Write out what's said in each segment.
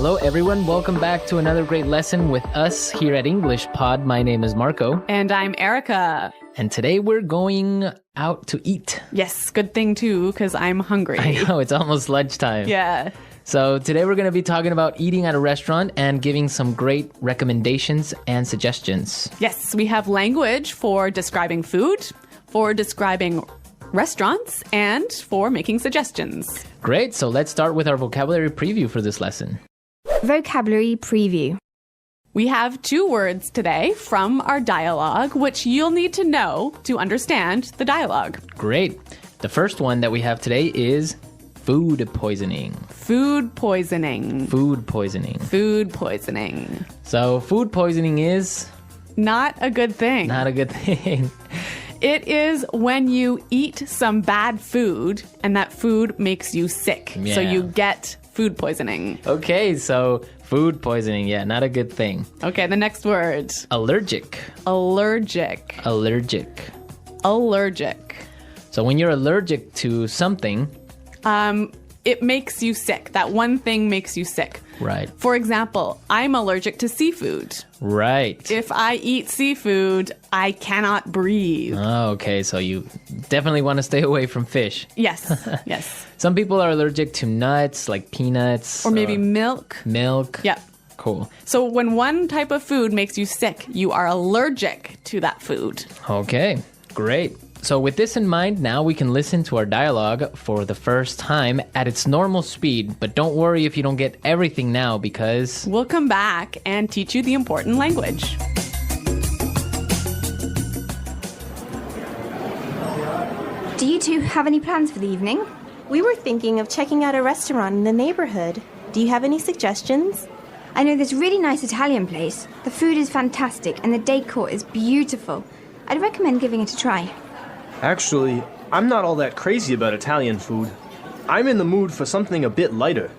Hello everyone, welcome back to another great lesson with us here at English Pod. My name is Marco. And I'm Erica. And today we're going out to eat. Yes, good thing too, because I'm hungry. I know, it's almost lunchtime. Yeah. So today we're going to be talking about eating at a restaurant and giving some great recommendations and suggestions. Yes, we have language for describing food, for describing restaurants, and for making suggestions. Great, so let's start with our vocabulary preview for this lesson. Vocabulary preview. We have 2 words today from our dialogue, which you'll need to know to understand the dialogue. Great. The first one that we have today is food poisoning. Food poisoning. Food poisoning. Food poisoning. So food poisoning is not a good thing. not a good thing. It is when you eat some bad food and that food makes you sick. Yeah. So you get food poisoning. Okay, so food poisoning, yeah, not a good thing. Okay, the next word. Allergic. Allergic. Allergic. Allergic. So when you're allergic to something, it makes you sick. That one thing makes you sick. right, For example, I'm allergic to seafood. right. If I eat seafood, I cannot breathe. Oh, okay, so you definitely want to stay away from fish. Yes, yes. Some people are allergic to nuts, like peanuts. Or maybe milk. milk. Yeah. Cool. So when one type of food makes you sick, you are allergic to that food. Okay, great. So with this in mind, now we can listen to our dialogue for the first time at its normal speed. But don't worry if you don't get everything now because We'll come back and teach you the important language. Do you two have any plans for the evening? We were thinking of checking out a restaurant in the neighborhood. Do you have any suggestions? I know this really nice Italian place. The food is fantastic and the decor is beautiful. I'd recommend giving it a try. Actually, I'm not all that crazy about Italian food. I'm in the mood for something a bit lighter.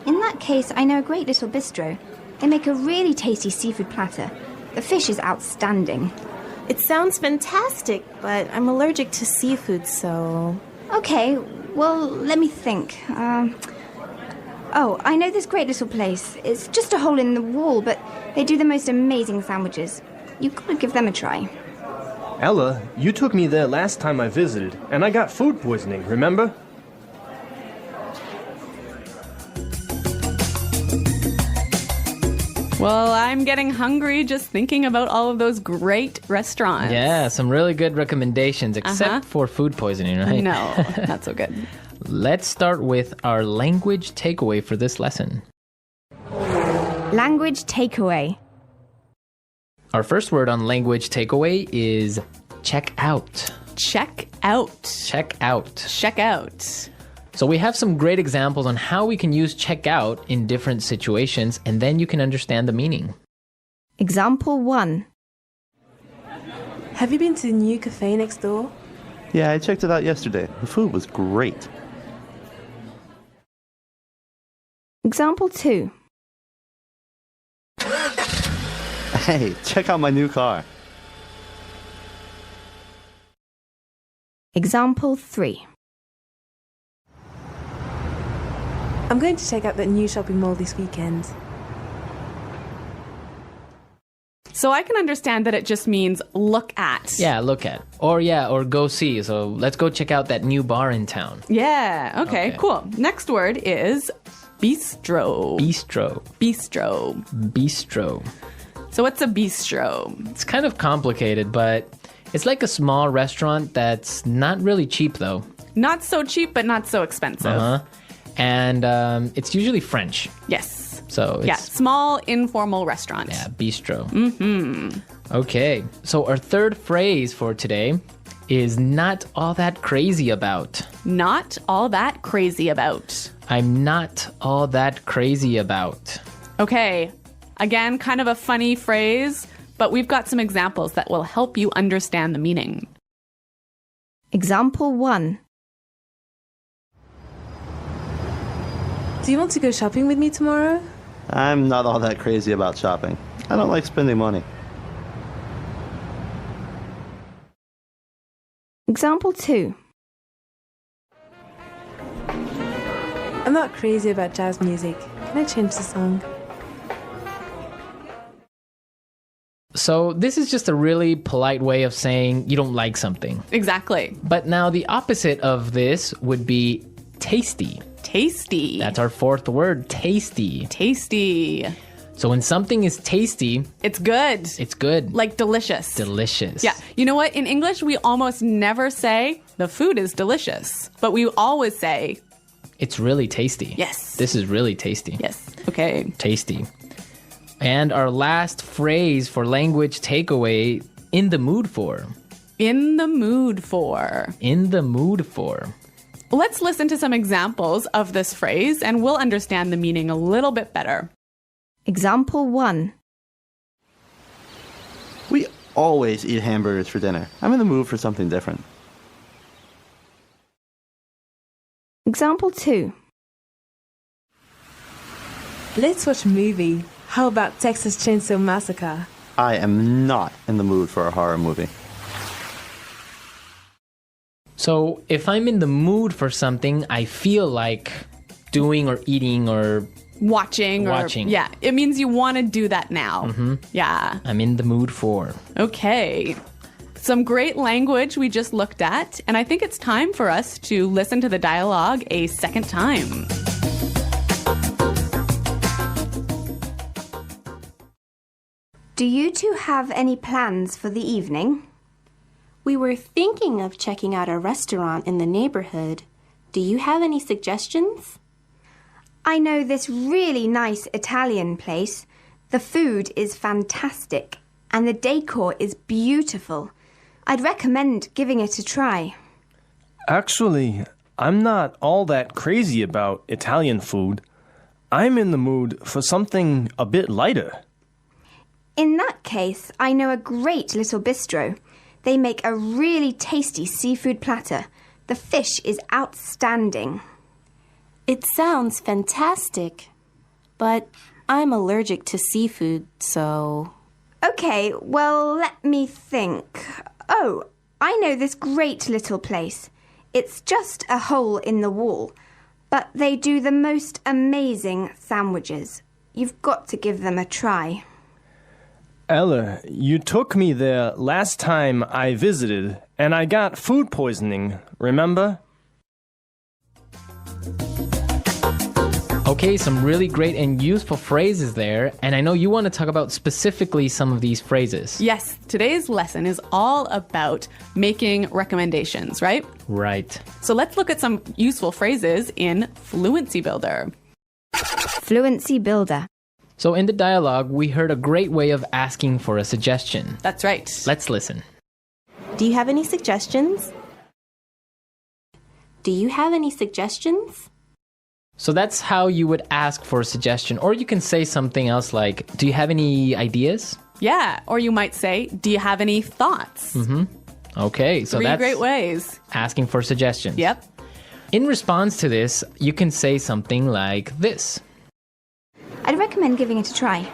In that case, I know a great little bistro. They make a really tasty seafood platter. The fish is outstanding. It sounds fantastic, but I'm allergic to seafood, so... Okay, well, let me think. Oh, I know this great little place. It's just a hole in the wall, but they do the most amazing sandwiches. You've got to give them a try. Ella, you took me there last time I visited, and I got food poisoning, remember? Well, I'm getting hungry just thinking about all of those great restaurants. yeah, some really good recommendations, except for food poisoning, right? No, not so good. Let's start with our language takeaway for this lesson. Language takeaway. Our first word on language takeaway is check out. Check out. Check out. Check out. So we have some great examples on how we can use check out in different situations, and then you can understand the meaning. Example 1. Have you been to the new cafe next door? Yeah, I checked it out yesterday. The food was great. Example 2. Hey, check out my new car. Example 3. I'm going to check out that new shopping mall this weekend. So I can understand that it just means look at. Yeah, look at. Or go see. So let's go check out that new bar in town. Yeah, okay, Okay. cool. Next word is bistro. Bistro. Bistro. Bistro. So what's a bistro? It's kind of complicated, but it's like a small restaurant that's not really cheap though. Not so cheap, but not so expensive. Uh-huh. And it's usually French. Yes. So it's Yeah, small informal restaurant. yeah, bistro. Mm-hmm. Okay. So our third phrase for today is not all that crazy about. Not all that crazy about. I'm not all that crazy about. Okay, again, kind of a funny phrase, but we've got some examples that will help you understand the meaning. Example 1. Do you want to go shopping with me tomorrow? I'm not all that crazy about shopping. I don't like spending money. Example 2. I'm not crazy about jazz music. Can I change the song? So this is just a really polite way of saying you don't like something. Exactly. But now the opposite of this would be tasty. Tasty. That's our fourth word, tasty. Tasty. So when something is tasty, It's good. it's good. Like delicious. Delicious. Yeah. You know what? In English, we almost never say the food is delicious, but we always say, It's really tasty. Yes. This is really tasty. yes. Okay. Tasty. And our last phrase for language takeaway, in the mood for. In the mood for. In the mood for. Let's listen to some examples of this phrase and we'll understand the meaning a little bit better. Example 1. We always eat hamburgers for dinner. I'm in the mood for something different. Example 2. Let's watch a movie. How about Texas Chainsaw Massacre? I am not in the mood for a horror movie. So if I'm in the mood for something, I feel like doing or eating or Watching. Yeah. It means you want to do that now. Mm-hmm. Yeah. I'm in the mood for. Okay. Some great language we just looked at, and I think it's time for us to listen to the dialogue a second time. Do you two have any plans for the evening? We were thinking of checking out a restaurant in the neighborhood. Do you have any suggestions? I know this really nice Italian place. The food is fantastic and the decor is beautiful. I'd recommend giving it a try. Actually, I'm not all that crazy about Italian food. I'm in the mood for something a bit lighter. In that case, I know a great little bistro. They make a really tasty seafood platter. The fish is outstanding. It sounds fantastic, but I'm allergic to seafood, so... Okay, well, let me think. Oh, I know this great little place. It's just a hole in the wall, but they do the most amazing sandwiches. You've got to give them a try. Ella, you took me there last time I visited, and I got food poisoning, remember? Okay, some really great and useful phrases there, and I know you want to talk about specifically some of these phrases. Yes, today's lesson is all about making recommendations, right? Right. So let's look at some useful phrases in Fluency Builder. Fluency Builder. So in the dialogue, we heard a great way of asking for a suggestion. That's right. Let's listen. Do you have any suggestions? Do you have any suggestions? So that's how you would ask for a suggestion. Or you can say something else like, do you have any ideas? Yeah, or you might say, do you have any thoughts? Okay, so Three that's great ways. asking for suggestions. Yep. In response to this, you can say something like this. I'd recommend giving it a try.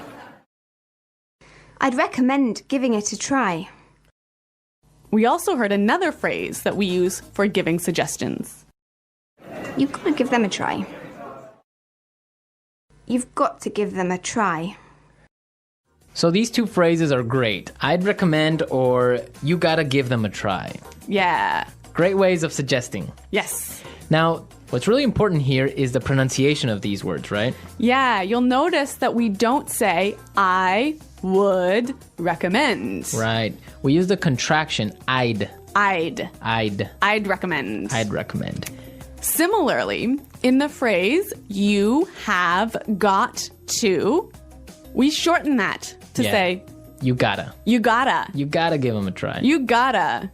I'd recommend giving it a try. We also heard another phrase that we use for giving suggestions. You've got to give them a try. You've got to give them a try. So these two phrases are great. I'd recommend or you gotta give them a try. Yeah. Great ways of suggesting. Yes. Now, what's really important here is the pronunciation of these words, right? Yeah, you'll notice that we don't say, I would recommend. Right. We use the contraction I'd. I'd recommend. I'd recommend. Similarly, in the phrase, you have got to, we shorten that to say, you gotta. you gotta. You gotta give them a try. You gotta.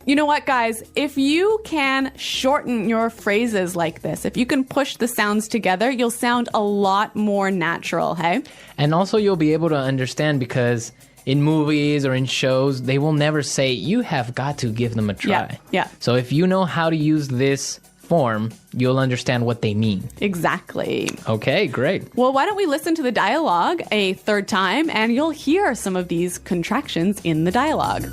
You know what, guys? If you can shorten your phrases like this, if you can push the sounds together, you'll sound a lot more natural, hey? And also you'll be able to understand because in movies or in shows, they will never say, you have got to give them a try. Yeah. So if you know how to use this form, you'll understand what they mean. Exactly. Okay, great. Well, why don't we listen to the dialogue a third time and you'll hear some of these contractions in the dialogue.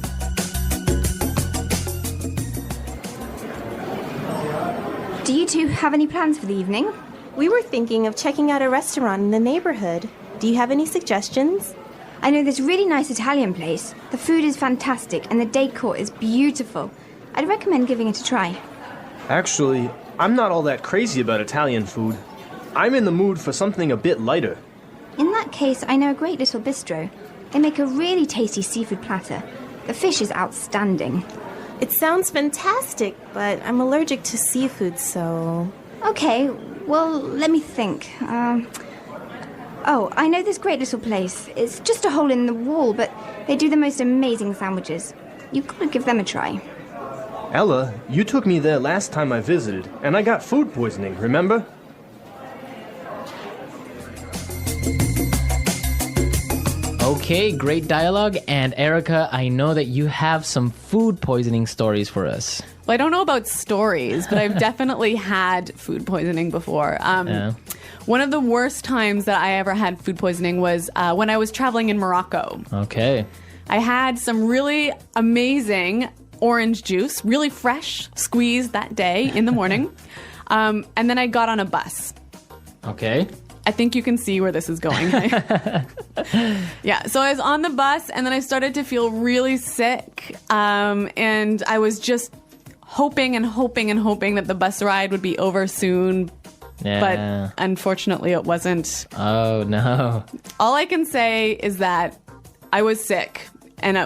Do you two have any plans for the evening? We were thinking of checking out a restaurant in the neighborhood. Do you have any suggestions? I know this really nice Italian place. The food is fantastic and the decor is beautiful. I'd recommend giving it a try. Actually, I'm not all that crazy about Italian food. I'm in the mood for something a bit lighter. In that case, I know a great little bistro. They make a really tasty seafood platter. The fish is outstanding. It sounds fantastic, but I'm allergic to seafood, so... Okay, well, let me think. Oh, I know this great little place. It's just a hole in the wall, but they do the most amazing sandwiches. You've got to give them a try. Ella, you took me there last time I visited, and I got food poisoning, remember? Okay, great dialogue. And Erica, I know that you have some food poisoning stories for us. Well, I don't know about stories, but I've definitely had food poisoning before. Yeah. One of the worst times that I ever had food poisoning was when I was traveling in Morocco. Okay. I had some really amazing orange juice, really fresh, squeezed that day in the morning. And then I got on a bus. Okay. I think you can see where this is going. Yeah, so I was on the bus and then I started to feel really sick. And I was just hoping that the bus ride would be over soon. Yeah. But unfortunately it wasn't. Oh, no. All I can say is that I was sick. And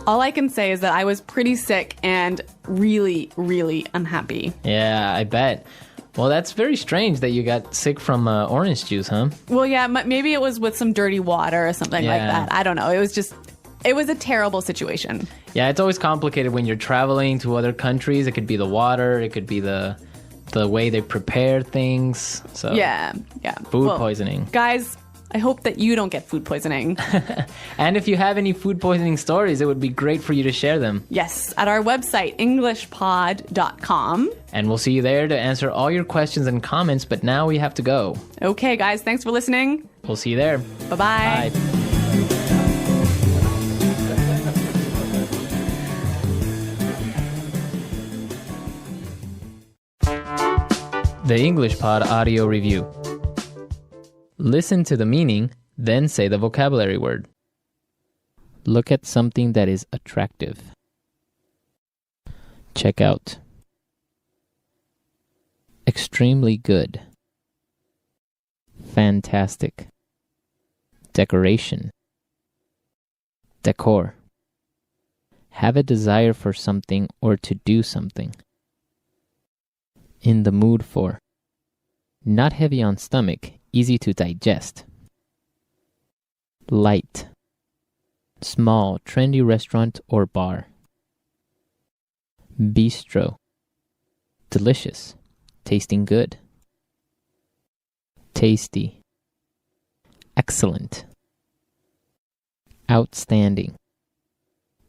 all I can say is that I was pretty sick and really, really unhappy. Yeah, I bet. Well, that's very strange that you got sick from orange juice, huh? Well, yeah, maybe it was with some dirty water or something like Yeah. that. I don't know. It was a terrible situation. Yeah, it's always complicated when you're traveling to other countries. It could be the water, it could be the way they prepare things. So Yeah. Food poisoning. Guys, I hope that you don't get food poisoning. And if you have any food poisoning stories, it would be great for you to share them. Yes, at our website, englishpod.com. And we'll see you there to answer all your questions and comments, but now we have to go. Okay, guys, thanks for listening. We'll see you there. Bye-bye. Bye. The English Pod Audio Review. Listen to the meaning, then say the vocabulary word. Look at something that is attractive. Check out. Extremely good. Fantastic. Decoration. Decor. Have a desire for something or to do something. In the mood for. Not heavy on stomach, easy to digest. Light. Small, trendy restaurant or bar. Bistro. Delicious, tasting good. Tasty. Excellent. Outstanding.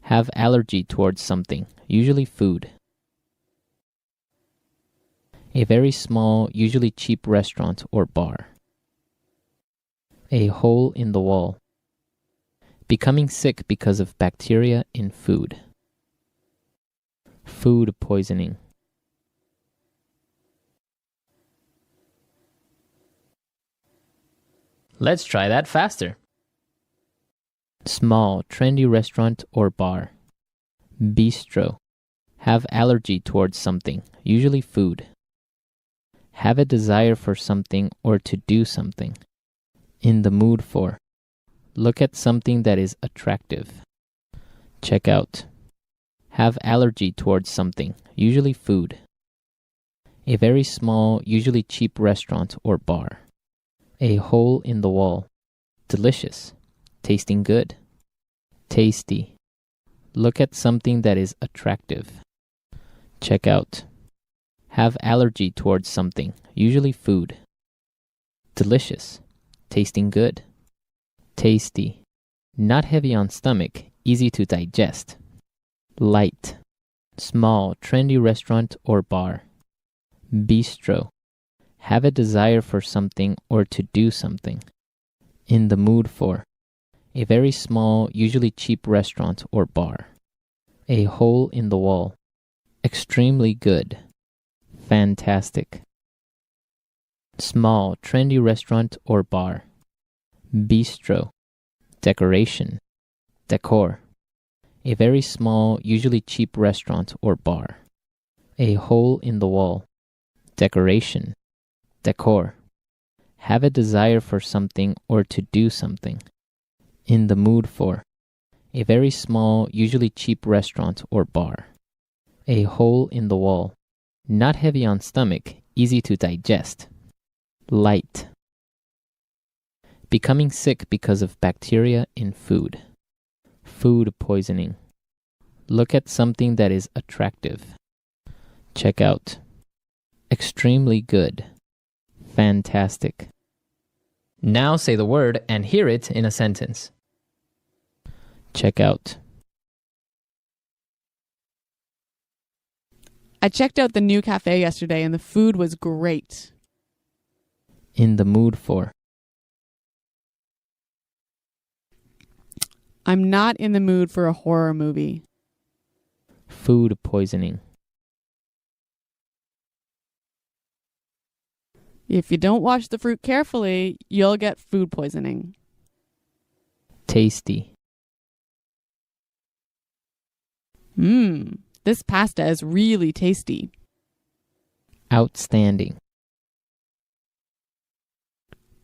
Have allergy towards something, usually food. A very small, usually cheap restaurant or bar. A hole in the wall. Becoming sick because of bacteria in food. Food poisoning. Let's try that faster. Small, trendy restaurant or bar. Bistro. Have allergy towards something, usually food. Have a desire for something or to do something. In the mood for. Look at something that is attractive. Check out. Have allergy towards something, usually food. A very small, usually cheap restaurant or bar. A hole in the wall. Delicious. Tasting good. Tasty. Look at something that is attractive. Check out. Have allergy towards something, usually food. Delicious. Tasting good. Tasty. Not heavy on stomach, easy to digest. Light. Small, trendy restaurant or bar. Bistro. Have a desire for something or to do something. In the mood for. A very small, usually cheap restaurant or bar. A hole in the wall. Extremely good. Fantastic. Small, trendy restaurant or bar. Bistro. Decoration. Decor. A very small, usually cheap restaurant or bar. A hole in the wall. Decoration. Decor. Have a desire for something or to do something. In the mood for. A very small, usually cheap restaurant or bar. A hole in the wall. Not heavy on stomach, easy to digest. Light. Becoming sick because of bacteria in food. Food poisoning. Look at something that is attractive. Check out. Extremely good. Fantastic. Now say the word and hear it in a sentence. Check out. I checked out the new cafe yesterday and the food was great. In the mood for. I'm not in the mood for a horror movie. Food poisoning. If you don't wash the fruit carefully, you'll get food poisoning. Tasty. This pasta is really tasty. Outstanding.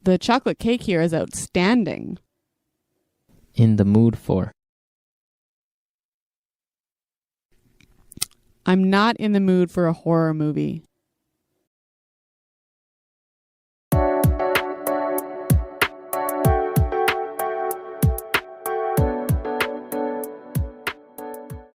The chocolate cake here is outstanding. In the mood for. I'm not in the mood for a horror movie.